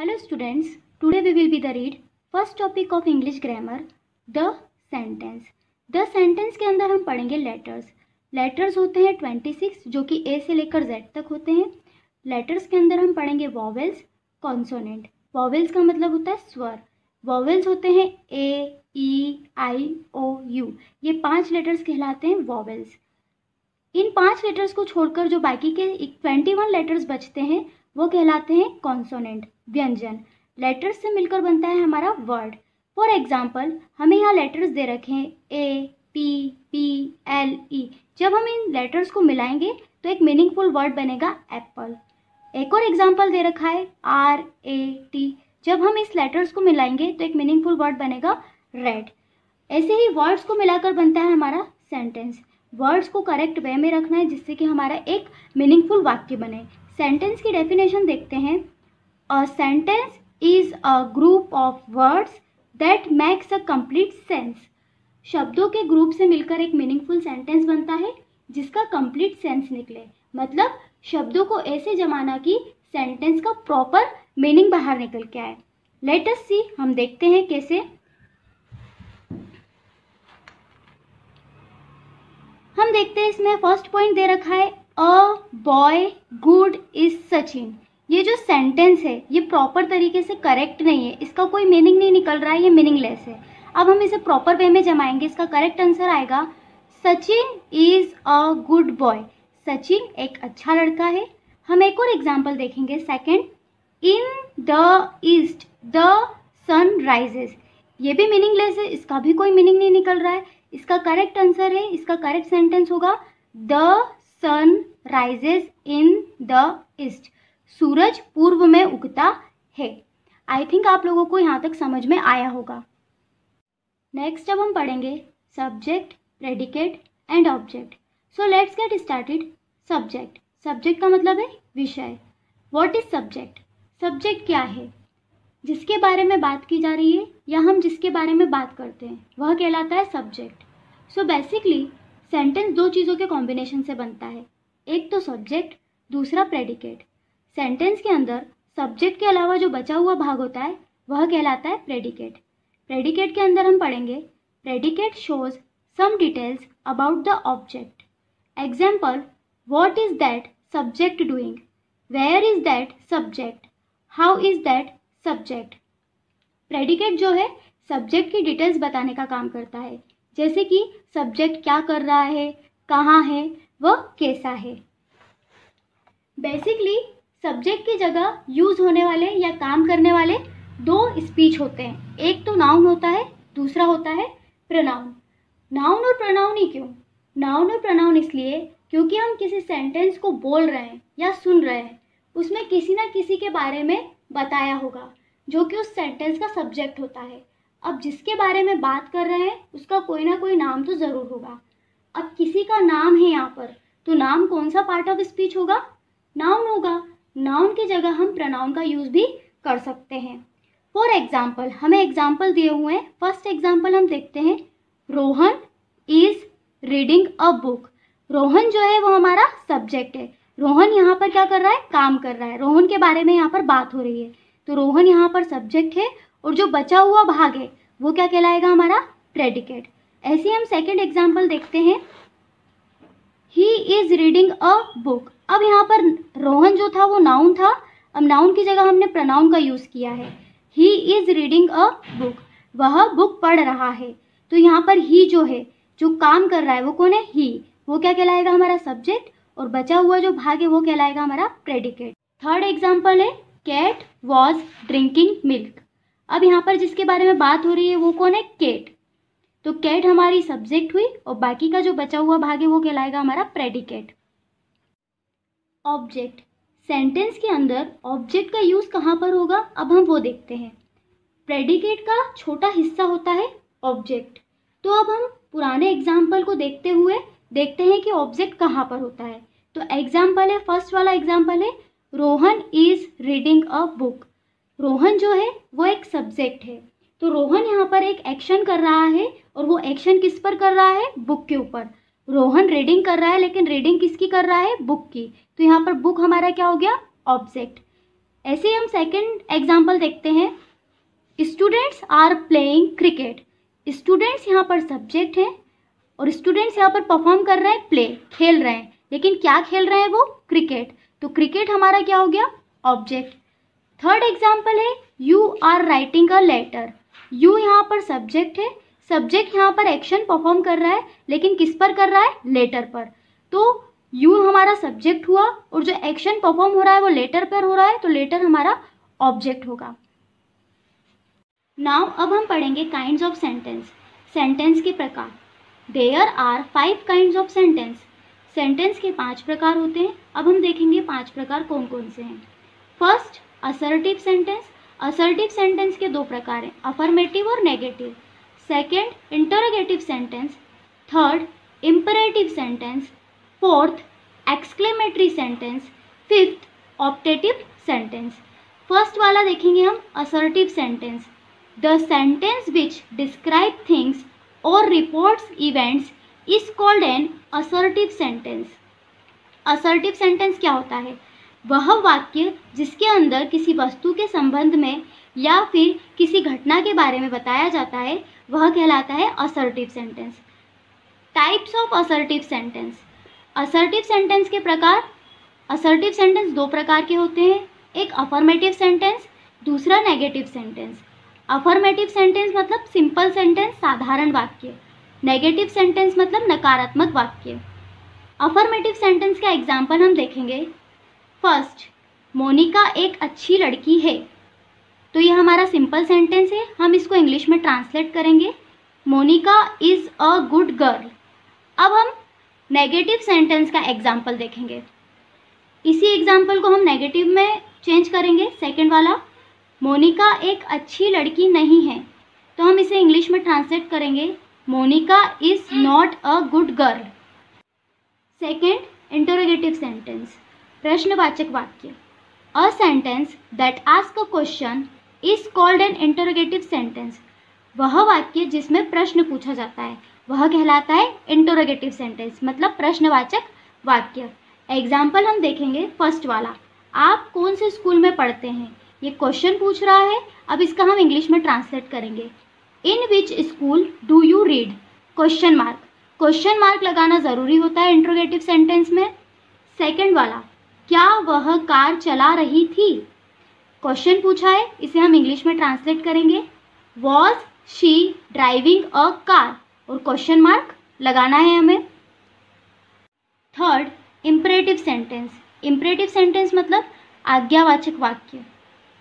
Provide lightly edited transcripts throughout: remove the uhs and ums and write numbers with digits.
Hello students, today we will be the read first topic of English grammar, the sentence. The sentence के अंदर हम पढ़ेंगे letters. Letters होते हैं 26 जो कि A से लेकर Z तक होते हैं. लेटर्स के अंदर हम पढ़ेंगे वॉवेल्स, कॉन्सोनेंट. वॉवेल्स का मतलब होता है स्वर. वॉवेल्स होते हैं A, E, I, O, U. ये 5 लेटर्स कहलाते हैं वॉवेल्स. इन 5 लेटर्स को छोड़कर जो बाकी के 21 लेटर्स बचते हैं वो कहलाते हैं कॉन्सोनेंट, व्यंजन. लेटर्स से मिलकर बनता है हमारा वर्ड. फॉर एग्जाम्पल हमें यहाँ लेटर्स दे रखे हैं A, P, P, L, E. जब हम इन लेटर्स को मिलाएंगे तो एक मीनिंगफुल वर्ड बनेगा एप्पल. एक और एग्जाम्पल दे रखा है R, A, T. जब हम इस लेटर्स को मिलाएंगे तो एक मीनिंगफुल वर्ड बनेगा रेड. ऐसे ही वर्ड्स को मिलाकर बनता है हमारा सेंटेंस. वर्ड्स को करेक्ट वे में रखना है जिससे कि हमारा एक मीनिंगफुल वाक्य बने. सेंटेंस की डेफिनेशन देखते हैं. A sentence is a group of words that makes a complete sense. शब्दों के ग्रुप से मिलकर एक मीनिंगफुल सेंटेंस बनता है जिसका कंप्लीट सेंस निकले. मतलब शब्दों को ऐसे जमाना कि सेंटेंस का प्रॉपर मीनिंग बाहर निकल के आए. लेट अस सी, हम देखते हैं कैसे. हम देखते हैं इसमें फर्स्ट पॉइंट दे रखा है a boy good is Sachin. ये जो सेंटेंस है ये प्रॉपर तरीके से करेक्ट नहीं है, इसका कोई मीनिंग नहीं निकल रहा है, ये मीनिंगलेस है. अब हम इसे प्रॉपर वे में जमाएंगे. इसका करेक्ट आंसर आएगा Sachin is a good boy. Sachin एक अच्छा लड़का है. हम एक और एग्जाम्पल देखेंगे. Second, in the east the sun rises. ये भी मीनिंगलेस है, इसका भी कोई मीनिंग नहीं निकल रहा है. इसका करेक्ट आंसर है, इसका करेक्ट सेंटेंस होगा the sun rises in the east. सूरज पूर्व में उगता है. आई थिंक आप लोगों को यहाँ तक समझ में आया होगा. नेक्स्ट अब हम पढ़ेंगे subject, predicate and object. So let's get started. Subject. Subject का मतलब है विषय. What is subject? सब्जेक्ट क्या है? जिसके बारे में बात की जा रही है या हम जिसके बारे में बात करते हैं वह कहलाता है सब्जेक्ट. सो बेसिकली सेंटेंस दो चीज़ों के कॉम्बिनेशन से बनता है. एक तो सब्जेक्ट, दूसरा प्रेडिकेट. सेंटेंस के अंदर सब्जेक्ट के अलावा जो बचा हुआ भाग होता है वह कहलाता है प्रेडिकेट. प्रेडिकेट के अंदर हम पढ़ेंगे predicate shows some details about the object. Example, what is that subject doing, where is that subject, how is that subject. Predicate जो है सब्जेक्ट की डिटेल्स बताने का काम करता है, जैसे कि सब्जेक्ट क्या कर रहा है, कहाँ है, वह कैसा है. बेसिकली सब्जेक्ट की जगह यूज़ होने वाले या काम करने वाले दो स्पीच होते हैं. एक तो नाउन होता है, दूसरा होता है प्रोनाउन. नाउन और प्रोनाउन ही क्यों? नाउन और प्रोनाउन इसलिए क्योंकि हम किसी सेंटेंस को बोल रहे हैं या सुन रहे हैं, उसमें किसी ना किसी के बारे में बताया होगा जो कि उस सेंटेंस का सब्जेक्ट होता है. अब जिसके बारे में बात कर रहे हैं उसका कोई ना कोई नाम तो ज़रूर होगा. अब किसी का नाम है यहाँ पर, तो नाम कौन सा पार्ट ऑफ स्पीच होगा? नाउन होगा. नाउन की जगह हम प्रोनाउन का यूज़ भी कर सकते हैं. फॉर एग्जाम्पल हमें एग्जाम्पल दिए हुए हैं. फर्स्ट एग्जाम्पल हम देखते हैं. Rohan is reading a book. Rohan जो है वो हमारा सब्जेक्ट है. रोहन यहाँ पर क्या कर रहा है? काम कर रहा है. रोहन के बारे में यहाँ पर बात हो रही है, तो रोहन यहाँ पर सब्जेक्ट है और जो बचा हुआ भाग है वो क्या कहलाएगा? हमारा प्रेडिकेट. ऐसे ही हम सेकेंड एग्जाम्पल देखते हैं. He is reading a book. अब यहाँ पर रोहन जो था वो नाउन था, अब नाउन की जगह हमने प्रोनाउन का यूज़ किया है. He is reading a book. वह बुक पढ़ रहा है. तो यहाँ पर ही जो है, जो काम कर रहा है वो कौन है? ही. वो क्या कहलाएगा? हमारा सब्जेक्ट. और बचा हुआ जो भाग है वो कहलाएगा हमारा प्रेडिकेट. थर्ड एग्जाम्पल है कैट वॉज ड्रिंकिंग मिल्क. अब यहाँ पर जिसके बारे में बात हो रही है वो कौन है? कैट. तो कैट हमारी सब्जेक्ट हुई और बाकी का जो बचा हुआ भाग है वो कहलाएगा हमारा प्रेडिकेट. ऑब्जेक्ट. सेंटेंस के अंदर ऑब्जेक्ट का यूज़ कहाँ पर होगा अब हम वो देखते हैं. प्रेडिकेट का छोटा हिस्सा होता है ऑब्जेक्ट. तो अब हम पुराने एग्जाम्पल को देखते हुए देखते हैं कि ऑब्जेक्ट कहाँ पर होता है. तो एग्जाम्पल है, फर्स्ट वाला एग्जाम्पल है Rohan is reading a book. Rohan जो है वो एक सब्जेक्ट है. तो रोहन यहाँ पर एक एक्शन कर रहा है और वो एक्शन किस पर कर रहा है? बुक के ऊपर. रोहन रीडिंग कर रहा है, लेकिन रीडिंग किसकी कर रहा है? बुक की. तो यहाँ पर बुक हमारा क्या हो गया? ऑब्जेक्ट. ऐसे ही हम सेकंड एग्जाम्पल देखते हैं, students are playing cricket. Students यहाँ पर सब्जेक्ट है और स्टूडेंट्स यहाँ पर परफॉर्म कर रहे हैं, प्ले, खेल रहे हैं, लेकिन क्या खेल रहे हैं वो, क्रिकेट। तो क्रिकेट हमारा क्या हो गया, ऑब्जेक्ट। थर्ड एग्जाम्पल है, you are writing a letter. You यहाँ पर सब्जेक्ट है, सब्जेक्ट यहाँ पर एक्शन परफॉर्म कर रहा है, लेकिन किस पर कर रहा है, लेटर पर। तो यू हमारा सब्जेक्ट हुआ और जो एक्शन परफॉर्म हो रहा है वो लेटर पर हो रहा है, तो लेटर हमारा ऑब्जेक्ट होगा। नाउ अब हम पढ़ेंगे काइंड्स ऑफ सेंटेंस, सेंटेंस के प्रकार। There are 5 kinds of sentence. Sentence के 5 प्रकार होते हैं। अब हम देखेंगे 5 प्रकार कौन कौन से हैं। First, assertive sentence. Assertive sentence के 2 प्रकार हैं, अफर्मेटिव और negative. Second, interrogative sentence. Third, imperative sentence. Fourth, exclamatory sentence. Fifth, optative sentence. First वाला देखेंगे हम, assertive sentence. The sentence which describe things और reports events is called an assertive sentence. Assertive सेंटेंस क्या होता है, वह वाक्य जिसके अंदर किसी वस्तु के संबंध में या फिर किसी घटना के बारे में बताया जाता है, वह कहलाता है assertive sentence. Types of assertive sentence. Assertive sentence के प्रकार, असर्टिव सेंटेंस 2 प्रकार के होते हैं, एक अफर्मेटिव सेंटेंस, दूसरा नेगेटिव सेंटेंस। अफर्मेटिव सेंटेंस मतलब सिंपल सेंटेंस, साधारण वाक्य। नेगेटिव सेंटेंस मतलब नकारात्मक वाक्य। अफर्मेटिव सेंटेंस का एग्जाम्पल हम देखेंगे। फर्स्ट, मोनिका एक अच्छी लड़की है। तो ये हमारा सिंपल सेंटेंस है, हम इसको इंग्लिश में ट्रांसलेट करेंगे, Monica is a good girl. अब हम नेगेटिव सेंटेंस का एग्जाम्पल देखेंगे। इसी एग्जाम्पल को हम नेगेटिव में चेंज करेंगे, सेकंड वाला, मोनिका एक अच्छी लड़की नहीं है। तो हम इसे इंग्लिश में ट्रांसलेट करेंगे, Monica is not a good girl. Second, interrogative sentence, प्रश्नवाचक वाक्य। A sentence that ask a question is called an interrogative sentence. वह वाक्य जिसमें प्रश्न पूछा जाता है वह कहलाता है इंटरोगेटिव सेंटेंस, मतलब प्रश्नवाचक वाक्य। एग्जाम्पल हम देखेंगे, फर्स्ट वाला, आप कौन से स्कूल में पढ़ते हैं। ये क्वेश्चन पूछ रहा है, अब इसका हम इंग्लिश में ट्रांसलेट करेंगे, in which school do you read, question mark. Question mark लगाना ज़रूरी होता है इंटरोगेटिव सेंटेंस में। सेकंड वाला, क्या वह कार चला रही थी, क्वेश्चन पूछा है, इसे हम इंग्लिश में ट्रांसलेट करेंगे, was she driving a car, और क्वेश्चन मार्क लगाना है हमें। Third, imperative sentence. Imperative sentence मतलब आज्ञावाचक वाक्य।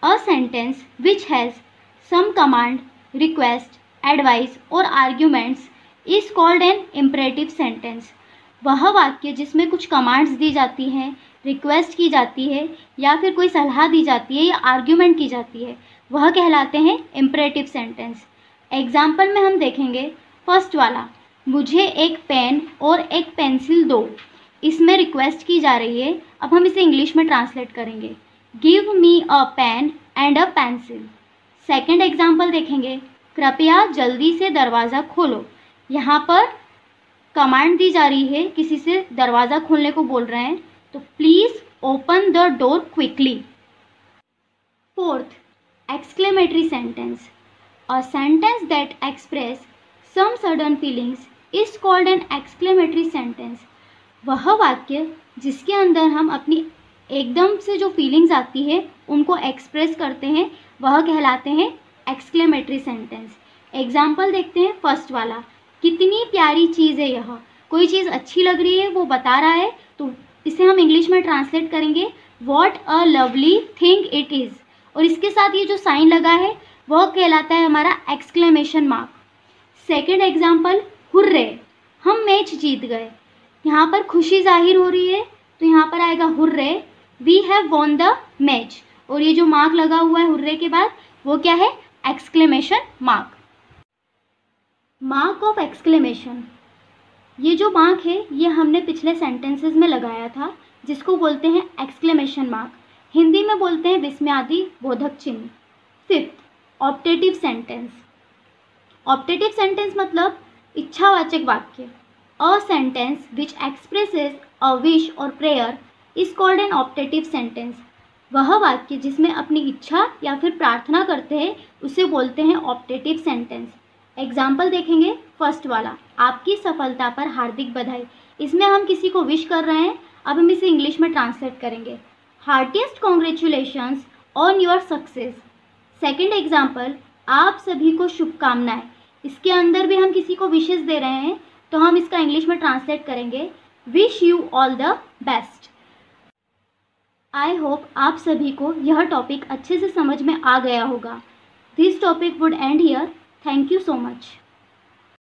A sentence which has some command, request, advice और arguments is called an imperative sentence. वह वाक्य जिसमें कुछ कमांड्स दी जाती हैं, रिक्वेस्ट की जाती है या फिर कोई सलाह दी जाती है या आर्ग्यूमेंट की जाती है, वह कहलाते हैं इम्परेटिव सेंटेंस। एग्जाम्पल में हम देखेंगे, फर्स्ट वाला, मुझे एक पेन और एक पेंसिल दो। इसमें रिक्वेस्ट की जा रही है, अब हम इसे इंग्लिश में ट्रांसलेट करेंगे, give me a pen and a pencil. Second example देखेंगे, कृपया जल्दी से दरवाज़ा खोलो। यहाँ पर कमांड दी जा रही है, किसी से दरवाज़ा खोलने को बोल रहे हैं, तो please open the door quickly. Fourth, exclamatory sentence. A sentence that express some sudden feelings is called an exclamatory sentence. वह वाक्य जिसके अंदर हम अपनी एकदम से जो फीलिंग्स आती है उनको एक्सप्रेस करते हैं, वह कहलाते हैं एक्सक्लेमेटरी सेंटेंस। एग्जाम्पल देखते हैं, फर्स्ट वाला, कितनी प्यारी चीज़ है यह। कोई चीज़ अच्छी लग रही है, वो बता रहा है, तो इसे हम इंग्लिश में ट्रांसलेट करेंगे, what a lovely thing it is, और इसके साथ ये जो साइन लगा है वह कहलाता है हमारा exclamation mark. Second example, hurray, हम मैच जीत गए। यहाँ पर खुशी जाहिर हो रही है, तो यहाँ पर आएगा hurray, we have won the match, और ये जो मार्क लगा हुआ है हुर्रे के बाद वो क्या है, exclamation mark. Mark of exclamation, ये जो मार्क है ये हमने पिछले सेंटेंसेस में लगाया था, जिसको बोलते हैं एक्सक्लेमेशन मार्क, हिंदी में बोलते हैं विस्मयादि बोधक चिन्ह। Fifth, optative sentence. Optative sentence मतलब इच्छावाचक वाक्य। A sentence which expresses a wish और prayer is called an optative sentence. वह वाक्य जिसमें अपनी इच्छा या फिर प्रार्थना करते हैं उसे बोलते हैं ऑप्टेटिव सेंटेंस। एग्जाम्पल देखेंगे। फर्स्ट वाला, आपकी सफलता पर हार्दिक बधाई। इसमें हम किसी को विश कर रहे हैं। अब हम इसे इंग्लिश में ट्रांसलेट करेंगे, heartiest congratulations on your success. Second example, आप सभी को शुभकामनाएं। इसके अंदर भी हम किसी को विशेष दे रहे हैं, तो हम इसका इंग्लिश में ट्रांसलेट करेंगे, wish you all the best. I hope आप सभी को यह टॉपिक अच्छे से समझ में आ गया होगा। This topic would and here. Thank you so much.